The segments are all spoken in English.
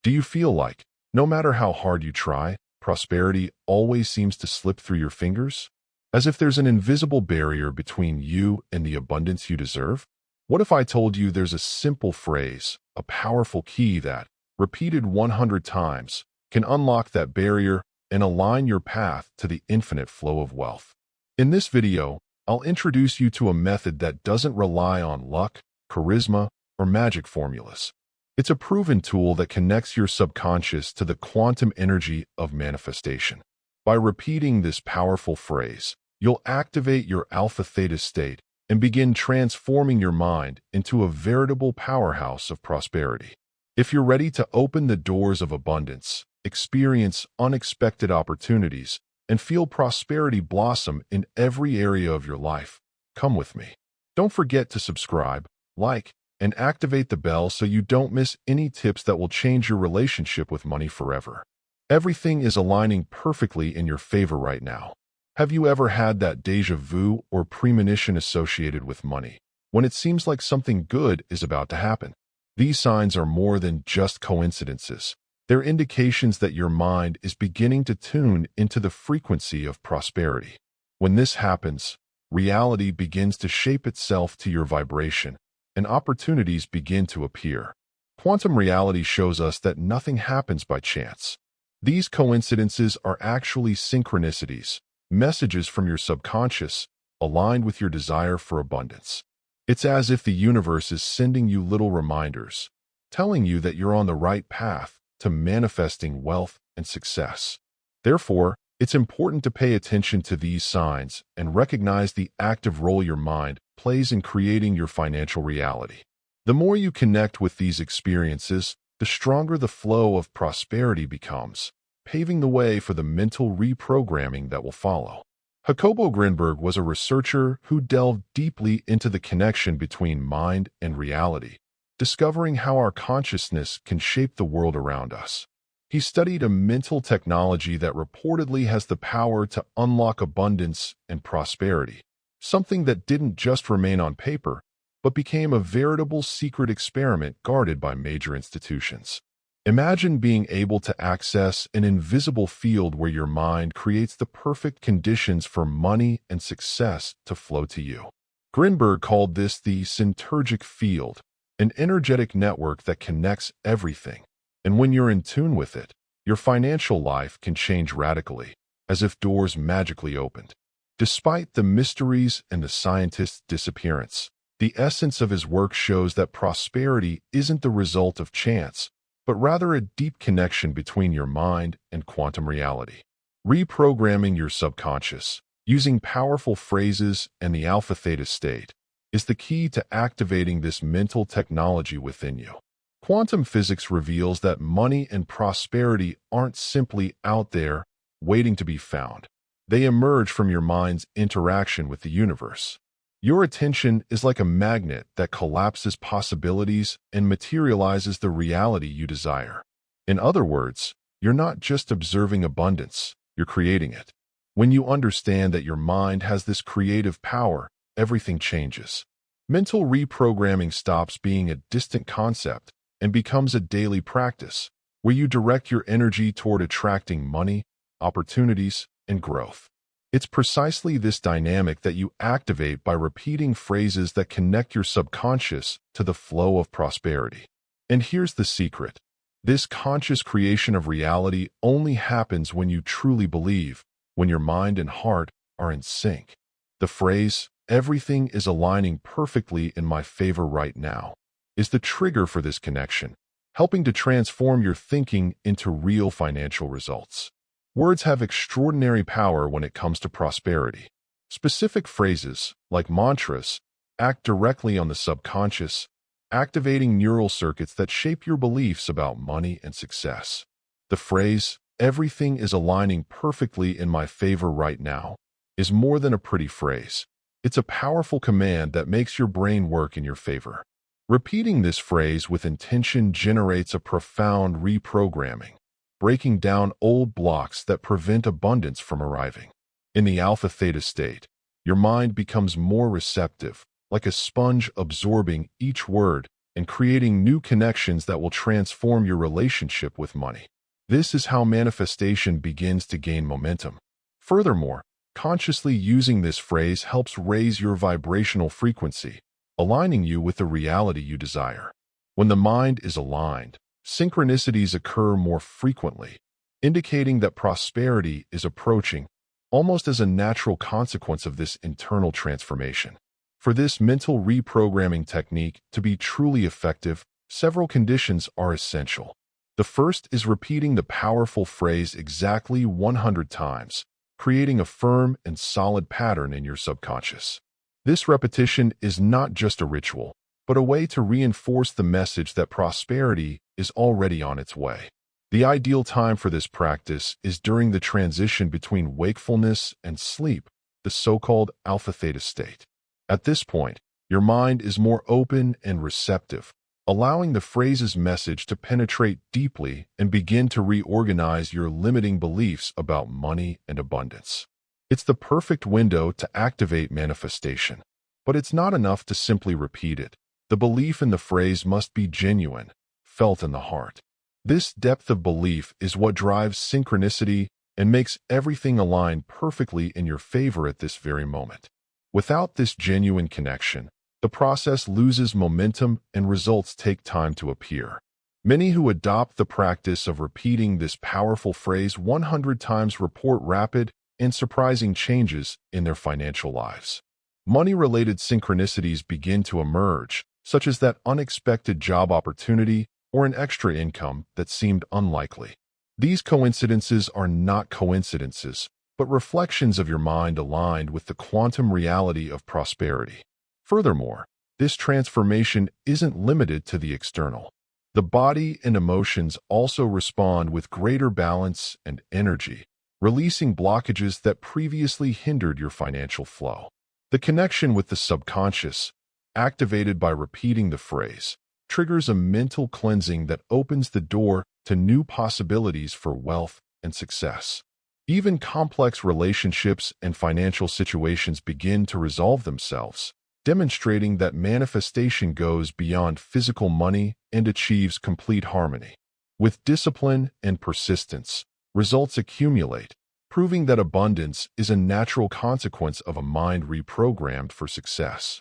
Do you feel like, no matter how hard you try, prosperity always seems to slip through your fingers? As if there's an invisible barrier between you and the abundance you deserve? What if I told you there's a simple phrase, a powerful key that, repeated 100 times, can unlock that barrier and align your path to the infinite flow of wealth? In this video, I'll introduce you to a method that doesn't rely on luck, charisma, or magic formulas. It's a proven tool that connects your subconscious to the quantum energy of manifestation. By repeating this powerful phrase, you'll activate your alpha-theta state and begin transforming your mind into a veritable powerhouse of prosperity. If you're ready to open the doors of abundance, experience unexpected opportunities, and feel prosperity blossom in every area of your life, come with me. Don't forget to subscribe, like, and activate the bell so you don't miss any tips that will change your relationship with money forever. Everything is aligning perfectly in your favor right now. Have you ever had that déjà vu or premonition associated with money, when it seems like something good is about to happen? These signs are more than just coincidences. They're indications that your mind is beginning to tune into the frequency of prosperity. When this happens, reality begins to shape itself to your vibration, and opportunities begin to appear. Quantum reality shows us that nothing happens by chance. These coincidences are actually synchronicities, messages from your subconscious, aligned with your desire for abundance. It's as if the universe is sending you little reminders, telling you that you're on the right path to manifesting wealth and success. Therefore, it's important to pay attention to these signs and recognize the active role your mind plays in creating your financial reality. The more you connect with these experiences, the stronger the flow of prosperity becomes, paving the way for the mental reprogramming that will follow. Jacobo Grinberg was a researcher who delved deeply into the connection between mind and reality, discovering how our consciousness can shape the world around us. He studied a mental technology that reportedly has the power to unlock abundance and prosperity, something that didn't just remain on paper, but became a veritable secret experiment guarded by major institutions. Imagine being able to access an invisible field where your mind creates the perfect conditions for money and success to flow to you. Grinberg called this the synergic field, an energetic network that connects everything. And when you're in tune with it, your financial life can change radically, as if doors magically opened. Despite the mysteries and the scientist's disappearance, the essence of his work shows that prosperity isn't the result of chance, but rather a deep connection between your mind and quantum reality. Reprogramming your subconscious, using powerful phrases and the alpha-theta state, is the key to activating this mental technology within you. Quantum physics reveals that money and prosperity aren't simply out there waiting to be found. They emerge from your mind's interaction with the universe. Your attention is like a magnet that collapses possibilities and materializes the reality you desire. In other words, you're not just observing abundance, you're creating it. When you understand that your mind has this creative power, everything changes. Mental reprogramming stops being a distant concept and becomes a daily practice, where you direct your energy toward attracting money, opportunities, and growth. It's precisely this dynamic that you activate by repeating phrases that connect your subconscious to the flow of prosperity. And here's the secret. This conscious creation of reality only happens when you truly believe, when your mind and heart are in sync. The phrase, "Everything is aligning perfectly in my favor right now," is the trigger for this connection, helping to transform your thinking into real financial results. Words have extraordinary power when it comes to prosperity. Specific phrases, like mantras, act directly on the subconscious, activating neural circuits that shape your beliefs about money and success. The phrase, "Everything is aligning perfectly in my favor right now," is more than a pretty phrase. It's a powerful command that makes your brain work in your favor. Repeating this phrase with intention generates a profound reprogramming, breaking down old blocks that prevent abundance from arriving. In the alpha-theta state, your mind becomes more receptive, like a sponge absorbing each word and creating new connections that will transform your relationship with money. This is how manifestation begins to gain momentum. Furthermore, consciously using this phrase helps raise your vibrational frequency, aligning you with the reality you desire. When the mind is aligned, synchronicities occur more frequently, indicating that prosperity is approaching, almost as a natural consequence of this internal transformation. For this mental reprogramming technique to be truly effective, several conditions are essential. The first is repeating the powerful phrase exactly 100 times, creating a firm and solid pattern in your subconscious. This repetition is not just a ritual, but a way to reinforce the message that prosperity is already on its way. The ideal time for this practice is during the transition between wakefulness and sleep, the so-called alpha-theta state. At this point, your mind is more open and receptive, allowing the phrase's message to penetrate deeply and begin to reorganize your limiting beliefs about money and abundance. It's the perfect window to activate manifestation. But it's not enough to simply repeat it. The belief in the phrase must be genuine, felt in the heart. This depth of belief is what drives synchronicity and makes everything align perfectly in your favor at this very moment. Without this genuine connection, the process loses momentum and results take time to appear. Many who adopt the practice of repeating this powerful phrase 100 times report rapid and surprising changes in their financial lives. Money-related synchronicities begin to emerge, such as that unexpected job opportunity or an extra income that seemed unlikely. These coincidences are not coincidences, but reflections of your mind aligned with the quantum reality of prosperity. Furthermore, this transformation isn't limited to the external. The body and emotions also respond with greater balance and energy, releasing blockages that previously hindered your financial flow. The connection with the subconscious, activated by repeating the phrase, triggers a mental cleansing that opens the door to new possibilities for wealth and success. Even complex relationships and financial situations begin to resolve themselves, demonstrating that manifestation goes beyond physical money and achieves complete harmony. With discipline and persistence, results accumulate, proving that abundance is a natural consequence of a mind reprogrammed for success.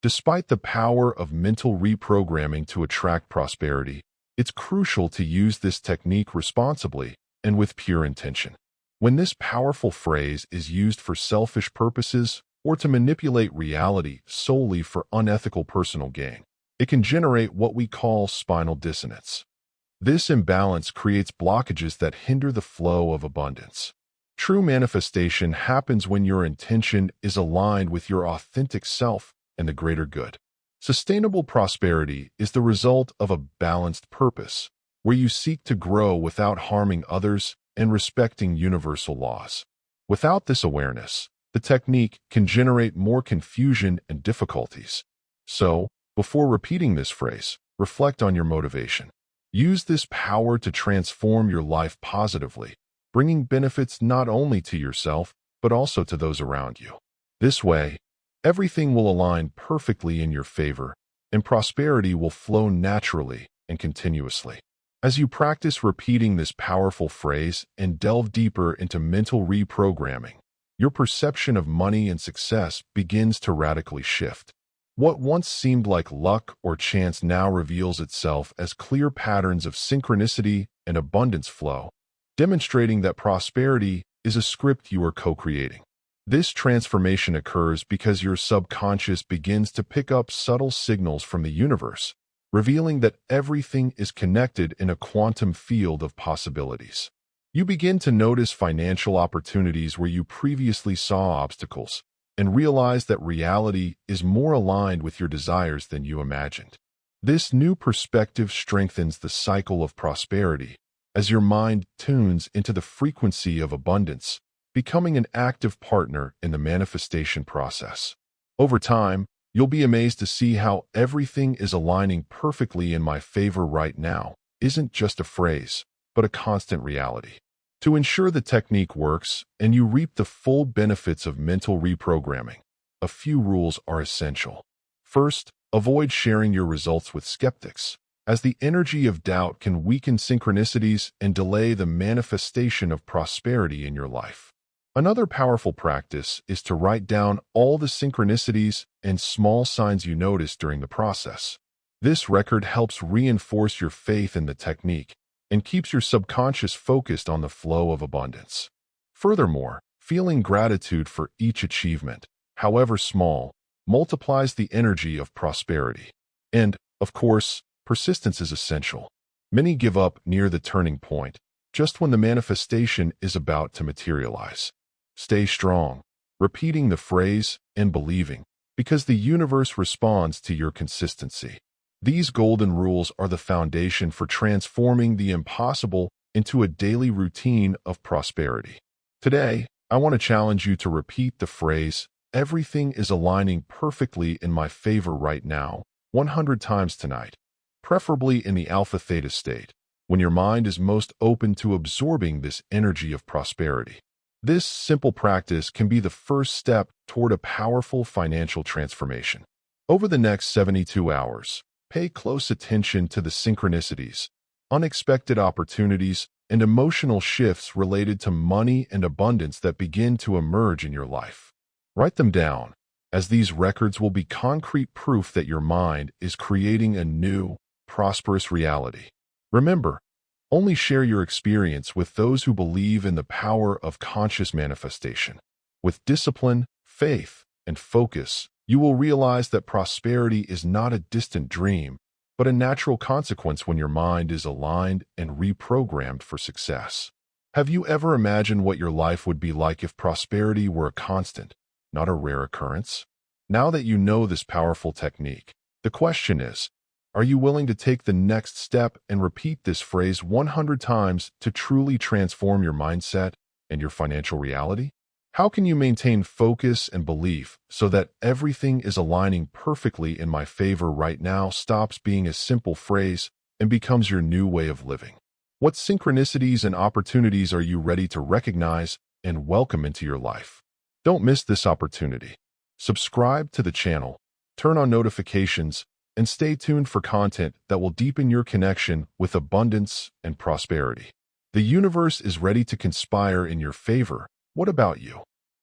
Despite the power of mental reprogramming to attract prosperity, it's crucial to use this technique responsibly and with pure intention. When this powerful phrase is used for selfish purposes or to manipulate reality solely for unethical personal gain, it can generate what we call spinal dissonance. This imbalance creates blockages that hinder the flow of abundance. True manifestation happens when your intention is aligned with your authentic self and the greater good. Sustainable prosperity is the result of a balanced purpose, where you seek to grow without harming others and respecting universal laws. Without this awareness, the technique can generate more confusion and difficulties. So, before repeating this phrase, reflect on your motivation. Use this power to transform your life positively, bringing benefits not only to yourself, but also to those around you. This way, everything will align perfectly in your favor, and prosperity will flow naturally and continuously. As you practice repeating this powerful phrase and delve deeper into mental reprogramming, your perception of money and success begins to radically shift. What once seemed like luck or chance now reveals itself as clear patterns of synchronicity and abundance flow, demonstrating that prosperity is a script you are co-creating. This transformation occurs because your subconscious begins to pick up subtle signals from the universe, revealing that everything is connected in a quantum field of possibilities. You begin to notice financial opportunities where you previously saw obstacles, and realize that reality is more aligned with your desires than you imagined. This new perspective strengthens the cycle of prosperity as your mind tunes into the frequency of abundance, becoming an active partner in the manifestation process. Over time, you'll be amazed to see how everything is aligning perfectly in my favor right now isn't just a phrase, but a constant reality. To ensure the technique works and you reap the full benefits of mental reprogramming, a few rules are essential. First, Avoid sharing your results with skeptics, as the energy of doubt can weaken synchronicities and delay the manifestation of prosperity in your life. Another powerful practice is to write down all the synchronicities and small signs you notice during the process. This record helps reinforce your faith in the technique and keeps your subconscious focused on the flow of abundance. Furthermore, feeling gratitude for each achievement, however small, multiplies the energy of prosperity. And, of course, persistence is essential. Many give up near the turning point, just when the manifestation is about to materialize. Stay strong, repeating the phrase and believing, because the universe responds to your consistency. These golden rules are the foundation for transforming the impossible into a daily routine of prosperity. Today, I want to challenge you to repeat the phrase, "Everything is aligning perfectly in my favor right now," 100 times tonight, preferably in the alpha-theta state, when your mind is most open to absorbing this energy of prosperity. This simple practice can be the first step toward a powerful financial transformation. Over the next 72 hours, pay close attention to the synchronicities, unexpected opportunities, and emotional shifts related to money and abundance that begin to emerge in your life. Write them down, as these records will be concrete proof that your mind is creating a new, prosperous reality. Remember, only share your experience with those who believe in the power of conscious manifestation. With discipline, faith, and focus, you will realize that prosperity is not a distant dream, but a natural consequence when your mind is aligned and reprogrammed for success. Have you ever imagined what your life would be like if prosperity were a constant, not a rare occurrence? Now that you know this powerful technique, the question is, are you willing to take the next step and repeat this phrase 100 times to truly transform your mindset and your financial reality? How can you maintain focus and belief so that "everything is aligning perfectly in my favor right now" stops being a simple phrase and becomes your new way of living? What synchronicities and opportunities are you ready to recognize and welcome into your life? Don't miss this opportunity. Subscribe to the channel, turn on notifications, and stay tuned for content that will deepen your connection with abundance and prosperity. The universe is ready to conspire in your favor. What about you?